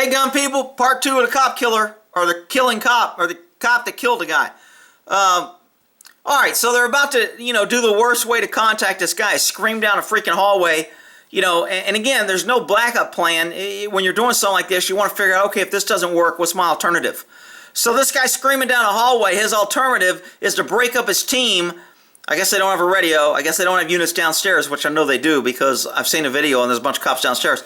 Hey, gun people, part 2 of the cop killer, or the killing cop, or the cop that killed the guy. Alright, so they're about to, do the worst way to contact this guy, scream down a freaking hallway, and again, there's no backup plan. When you're doing something like this, you want to figure out, okay, if this doesn't work, what's my alternative? So this guy screaming down a hallway, his alternative is to break up his team. I guess they don't have a radio. I guess they don't have units downstairs, which I know they do because I've seen a video and there's a bunch of cops downstairs.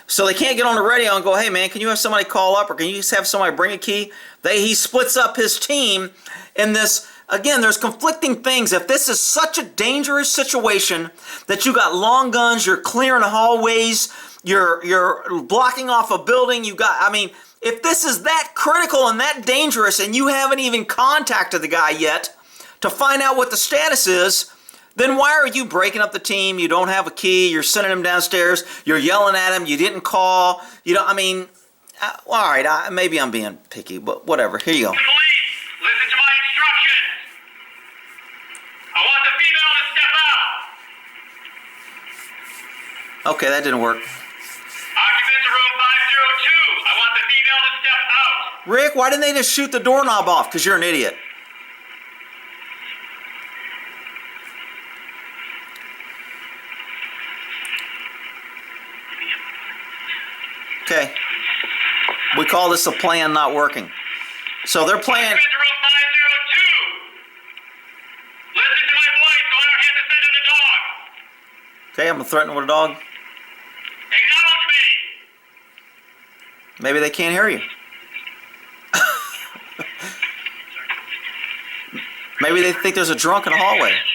So they can't get on the radio and go, hey man, can you have somebody call up or can you just have somebody bring a key? He splits up his team in this. Again, there's conflicting things. If this is such a dangerous situation that you got long guns, you're clearing hallways, you're blocking off a building, if this is that critical and that dangerous and you haven't even contacted the guy yet to find out what the status is, then why are you breaking up the team? You don't have a key, you're sending him downstairs, you're yelling at him, you didn't call, all right, maybe I'm being picky, but whatever, here you go. Police, listen to my instructions. I want the female to step out. Okay, that didn't work. Occupants of room 502. I want the female to step out. Rick, why didn't they just shoot the doorknob off? Because you're an idiot. Okay. We call this a plan not working. So they're playing. Occupants of room 502. Listen to my voice so I don't have to send in the dog. Okay, I'm threatening with a dog. Acknowledge me. Maybe they can't hear you. Maybe they think there's a drunk in the hallway. Occupants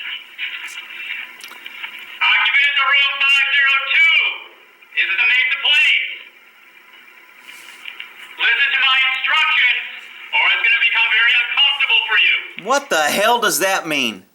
of room 502. This is the Mesa Police. Listen to my instructions or it's going to become very uncomfortable for you. What the hell does that mean?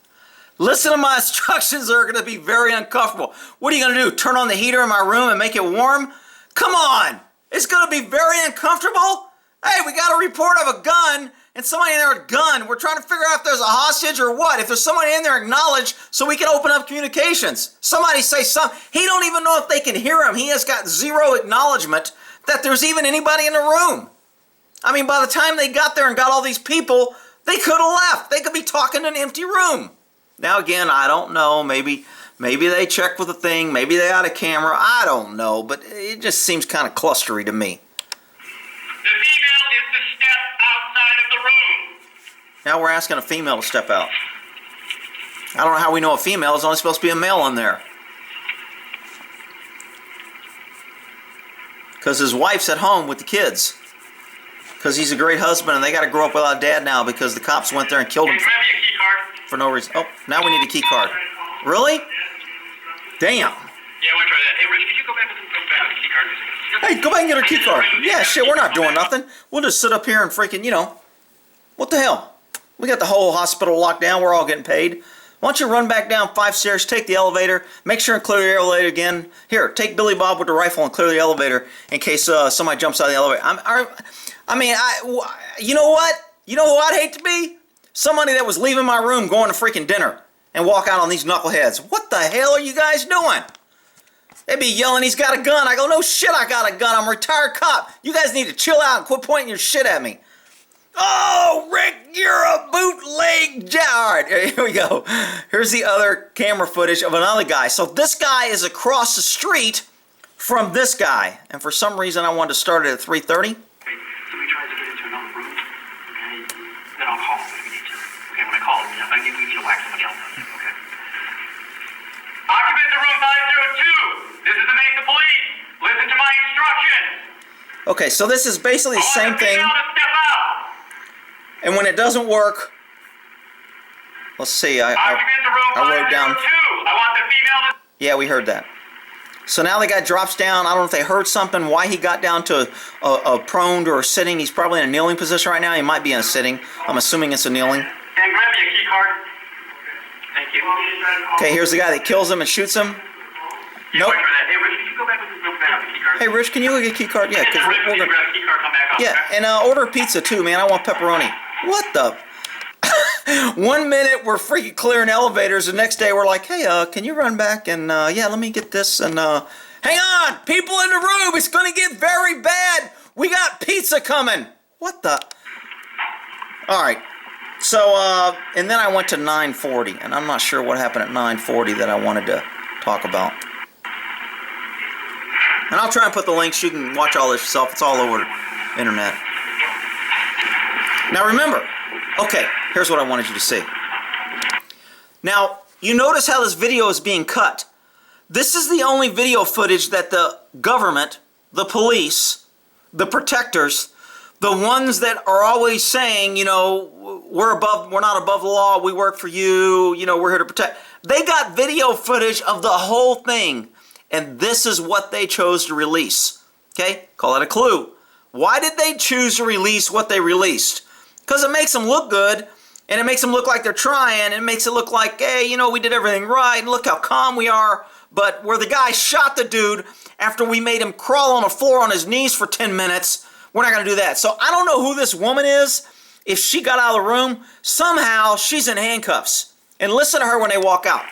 Listen to my instructions, are going to be very uncomfortable. What are you going to do? Turn on the heater in my room and make it warm? Come on! It's going to be very uncomfortable? Hey, we got a report of a gun and somebody in there with a gun. We're trying to figure out if there's a hostage or what. If there's somebody in there, acknowledge so we can open up communications. Somebody say something. He don't even know if they can hear him. He has got zero acknowledgement that there's even anybody in the room. I mean, by the time they got there and got all these people, they could have left. They could be talking in an empty room. Now, again, I don't know. Maybe they checked with the thing. Maybe they got a camera. I don't know. But it just seems kind of clustery to me. The female is to step outside of the room. Now we're asking a female to step out. I don't know how we know a female. There's only supposed to be a male in there. Because his wife's at home with the kids. Because he's a great husband and they got to grow up without a dad now because the cops went there and killed him Grab me a key card. for no reason. Oh, now we need a key card. Really? Damn. Yeah, I want to try that. Hey, Rich, could you go back with the key card? Hey, go back and get her key card. Yeah, shit, we're not doing nothing. We'll just sit up here and freaking, what the hell? We got the whole hospital locked down. We're all getting paid. Why don't you run back down 5 stairs, take the elevator, make sure and clear the elevator again. Here, take Billy Bob with the rifle and clear the elevator in case somebody jumps out of the elevator. You know what? You know who I'd hate to be? Somebody that was leaving my room going to freaking dinner and walk out on these knuckleheads. What the hell are you guys doing? They'd be yelling, he's got a gun. I go, no shit, I got a gun. I'm a retired cop. You guys need to chill out and quit pointing your shit at me. Oh, Rick, you're a bootleg All right, here we go. Here's the other camera footage of another guy. So this guy is across the street from this guy. And for some reason, I wanted to start it at 3:30. So we try to get into another room, okay? Then I'll call him if we need to. Okay, when I call him, we need to whack somebody else up, okay? Occupants of room 502. This is the Mesa Police. Listen to my instructions. Okay, so this is basically the same thing. To step out. And when it doesn't work, let's see, I wrote down. I want the female to... Yeah, we heard that. So now the guy drops down. I don't know if they heard something, why he got down to a prone or a sitting. He's probably in a kneeling position right now. He might be in a sitting. I'm assuming it's a kneeling. And grab me a key card. Thank you. Okay, here's the guy that kills him and shoots him. Nope. Hey, Rich, can you go back with the key card? Hey, Rich, can you go get a key card? Yeah, because we're gonna... grab a key card, come back up. Yeah, and order a pizza too, man. I want pepperoni. What the? 1 minute we're freaking clearing elevators. The next day we're like, hey, can you run back and yeah, let me get this and hang on, people in the room. It's gonna get very bad. We got pizza coming. What the? All right. So, and then I went to 940, and I'm not sure what happened at 940 that I wanted to talk about. And I'll try and put the links. You can watch all this yourself. It's all over the internet. Now remember, okay, here's what I wanted you to see. Now, you notice how this video is being cut. This is the only video footage that the government, the police, the protectors, the ones that are always saying, you know, we're not above the law, we work for you, you know, we're here to protect. They got video footage of the whole thing, and this is what they chose to release. Okay? Call that a clue. Why did they choose to release what they released? Because it makes them look good, and it makes them look like they're trying, and it makes it look like, hey, you know, we did everything right, and look how calm we are. But where the guy shot the dude after we made him crawl on the floor on his knees for 10 minutes, we're not going to do that. So I don't know who this woman is. If she got out of the room, somehow she's in handcuffs. And listen to her when they walk out.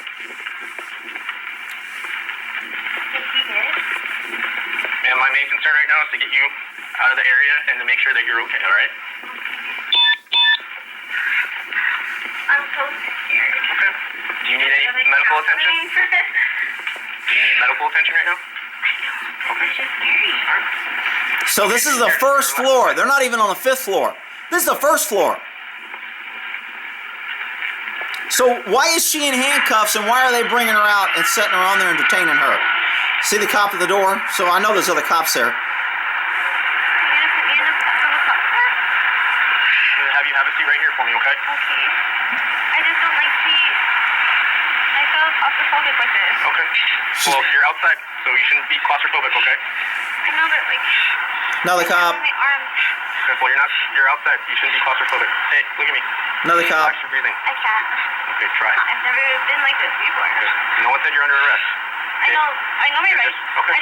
And my main concern right now is to get you out of the area and to make sure that you're okay, all right? I'm so scared. Okay. Do you need any medical attention? Do you need medical attention right now? Okay. It's just scary. All right. So this is the first floor. They're not even on the 5th floor. This is the first floor. So why is she in handcuffs, and why are they bringing her out and setting her on there and detaining her? See the cop at the door? So I know there's other cops there. You're gonna put me in the back of a cop car? I'm gonna have you have a seat right here for me, okay? Okay. I just don't like I feel claustrophobic with this. Okay. Well, you're outside, so you shouldn't be claustrophobic, okay? I know that, like, Another cop. my arms. Okay, well, you're outside. You shouldn't be claustrophobic. Hey, look at me. Another cop. Relax your breathing. I can't. Okay, try. I've never been like this before. Okay. No one said you're under arrest. I know my rights. Okay.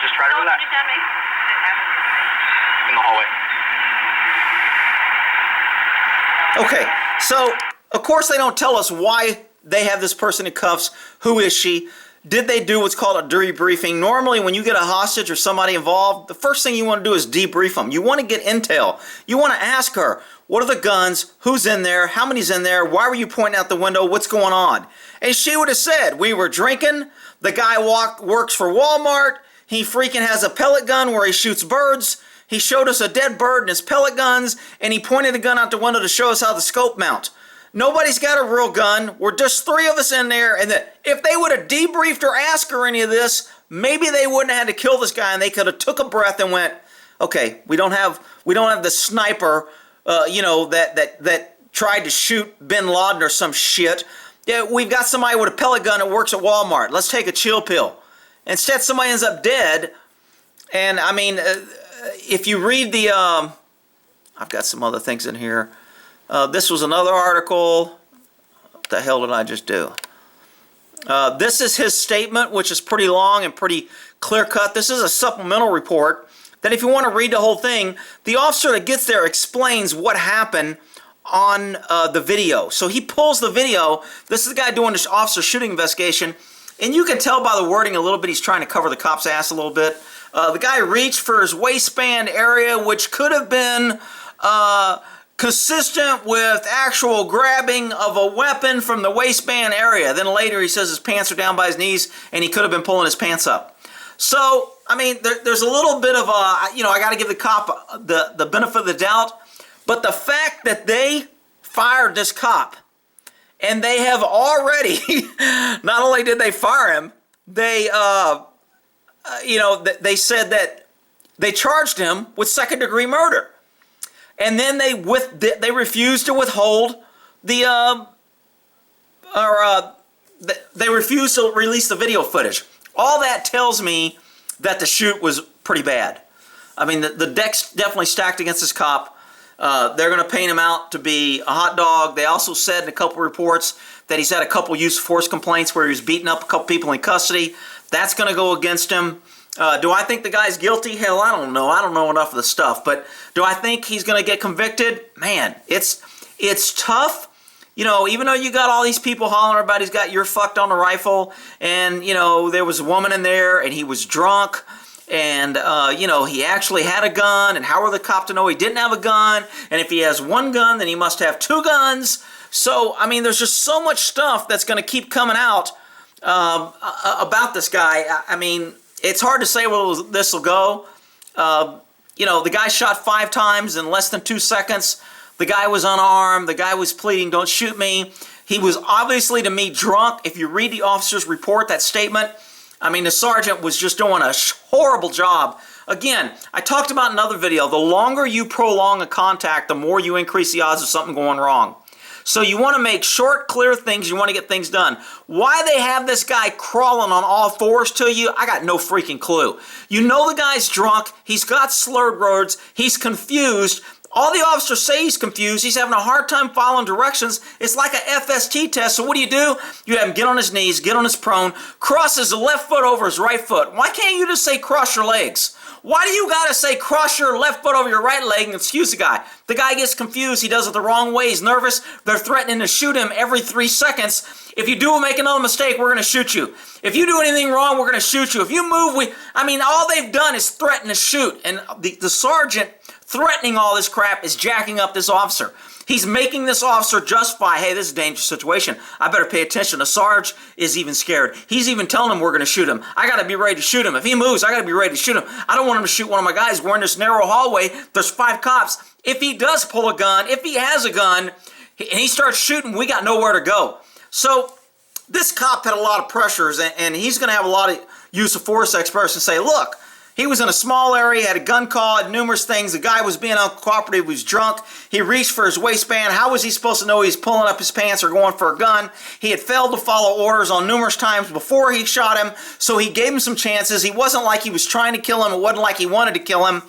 Just try to don't relax. understand my... In the hallway. Okay, so of course they don't tell us why they have this person in cuffs. Who is she? Did they do what's called a debriefing? Normally when you get a hostage or somebody involved, the first thing you want to do is debrief them. You want to get intel. You want to ask her, what are the guns? Who's in there? How many's in there? Why were you pointing out the window? What's going on? And she would have said, we were drinking. The guy works for Walmart. He freaking has a pellet gun where he shoots birds. He showed us a dead bird and his pellet guns, and he pointed the gun out the window to show us how the scope mount. Nobody's got a real gun. We're just 3 of us in there, and if they would have debriefed or asked her any of this, maybe they wouldn't have had to kill this guy, and they could have took a breath and went, okay, we don't have the sniper, that tried to shoot Bin Laden or some shit. Yeah, we've got somebody with a pellet gun that works at Walmart. Let's take a chill pill. Instead, somebody ends up dead. And I mean, if you read the, I've got some other things in here. This was another article. What the hell did I just do? This is his statement, which is pretty long and pretty clear-cut. This is a supplemental report that if you want to read the whole thing, the officer that gets there explains what happened on the video. So he pulls the video. This is the guy doing this officer shooting investigation. And you can tell by the wording a little bit he's trying to cover the cop's ass a little bit. The guy reached for his waistband area, which could have been consistent with actual grabbing of a weapon from the waistband area. Then later he says his pants are down by his knees and he could have been pulling his pants up. So, I mean, there's a little bit of I got to give the cop the benefit of the doubt. But the fact that they fired this cop, and they have already, not only did they fire him, they, they said that they charged him with second-degree murder. And then they refused to withhold they refused to release the video footage. All that tells me that the shoot was pretty bad. I mean, the deck's definitely stacked against this cop. They're going to paint him out to be a hot dog. They also said in a couple reports that he's had a couple use of force complaints where he was beating up a couple people in custody. That's going to go against him. Do I think the guy's guilty? Hell, I don't know. I don't know enough of the stuff. But do I think he's going to get convicted? Man, it's tough. You know, even though you got all these people hollering about he's got "you're fucked" on the rifle, and, you know, there was a woman in there and he was drunk, and you know, he actually had a gun, and how are the cop to know he didn't have a gun? And if he has one gun, then he must have two guns. So, I mean, there's just so much stuff that's going to keep coming out about this guy. I mean, it's hard to say where this will go. You know, the guy shot 5 times in less than 2 seconds. The guy was unarmed. The guy was pleading, "Don't shoot me." He was obviously, to me, drunk. If you read the officer's report, that statement, I mean, the sergeant was just doing a horrible job. Again, I talked about in another video, the longer you prolong a contact, the more you increase the odds of something going wrong. So you want to make short, clear things. You want to get things done. Why they have this guy crawling on all fours to you, I got no freaking clue. You know the guy's drunk. He's got slurred words. He's confused. All the officers say he's confused. He's having a hard time following directions. It's like a FST test. So what do? You have him get on his knees, get on his prone, cross his left foot over his right foot. Why can't you just say cross your legs? Why do you got to say cross your left foot over your right leg and excuse the guy? The guy gets confused. He does it the wrong way. He's nervous. They're threatening to shoot him every 3 seconds. If you make another mistake, we're going to shoot you. If you do anything wrong, we're going to shoot you. If you move, I mean, all they've done is threaten to shoot. And the sergeant threatening all this crap is jacking up this officer. He's making this officer justify, hey, this is a dangerous situation. I better pay attention. The Sarge is even scared. He's even telling him we're going to shoot him. I got to be ready to shoot him. If he moves, I got to be ready to shoot him. I don't want him to shoot one of my guys. We're in this narrow hallway. There's 5 cops. If he does pull a gun, if he has a gun, and he starts shooting, we got nowhere to go. So this cop had a lot of pressures, and he's going to have a lot of use of force experts and say, look, he was in a small area, had a gun call, had numerous things. The guy was being uncooperative, he was drunk. He reached for his waistband. How was he supposed to know he was pulling up his pants or going for a gun? He had failed to follow orders on numerous times before he shot him, so he gave him some chances. He wasn't like he was trying to kill him. It wasn't like he wanted to kill him.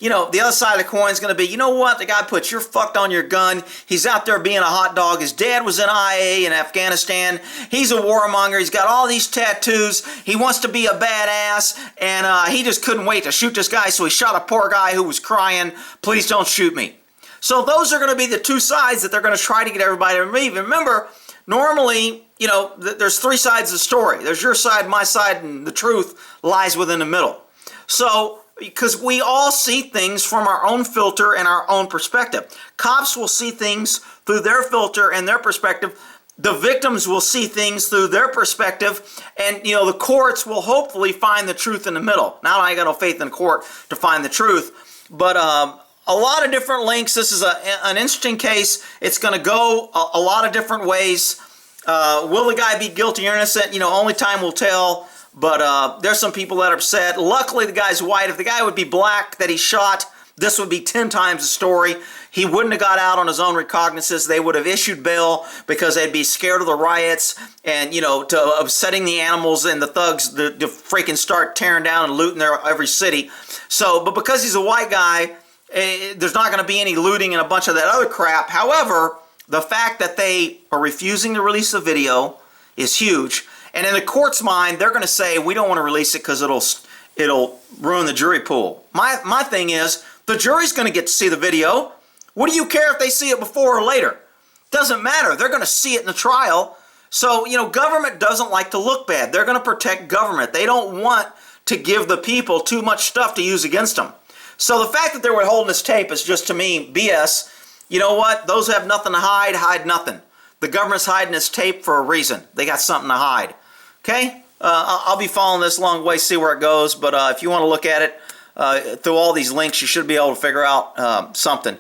You know, the other side of the coin is going to be, you know what? The guy puts, you're fucked on your gun. He's out there being a hot dog. His dad was in IA in Afghanistan. He's a warmonger. He's got all these tattoos. He wants to be a badass, and he just couldn't wait to shoot this guy, so he shot a poor guy who was crying, please don't shoot me. So those are going to be the two sides that they're going to try to get everybody to believe. And remember, normally, you know, there's 3 sides of the story. There's your side, my side, and the truth lies within the middle. So, because we all see things from our own filter and our own perspective. Cops will see things through their filter and their perspective. The victims will see things through their perspective. And, you know, the courts will hopefully find the truth in the middle. Now I got no faith in court to find the truth. But a lot of different links. This is an interesting case. It's going to go a lot of different ways. Will the guy be guilty or innocent? You know, only time will tell. But there's some people that are upset. Luckily, the guy's white. If the guy would be black that he shot, this would be 10 times the story. He wouldn't have got out on his own recognizance. They would have issued bail because they'd be scared of the riots and, you know, to upsetting the animals and the thugs to freaking start tearing down and looting every city. So, but because he's a white guy, there's not going to be any looting and a bunch of that other crap. However, the fact that they are refusing to release the video is huge. And in the court's mind, they're going to say, we don't want to release it because it'll ruin the jury pool. My thing is, the jury's going to get to see the video. What do you care if they see it before or later? Doesn't matter. They're going to see it in the trial. So, you know, government doesn't like to look bad. They're going to protect government. They don't want to give the people too much stuff to use against them. So the fact that they were holding this tape is just, to me, BS. You know what? Those who have nothing to hide nothing. The government's hiding this tape for a reason. They got something to hide. Okay? I'll be following this long way, see where it goes. But if you want to look at it through all these links, you should be able to figure out something.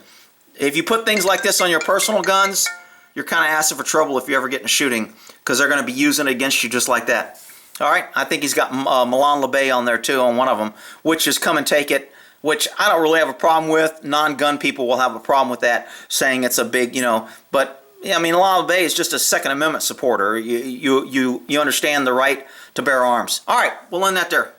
If you put things like this on your personal guns, you're kind of asking for trouble if you ever get in a shooting, because they're going to be using it against you just like that. All right? I think he's got Milan LeBay on there too, on one of them, which is Come and Take It, which I don't really have a problem with. Non-gun people will have a problem with that, saying it's a big, you know, but yeah, I mean, Milan LeBay is just a Second Amendment supporter. You understand the right to bear arms. All right, we'll end that there.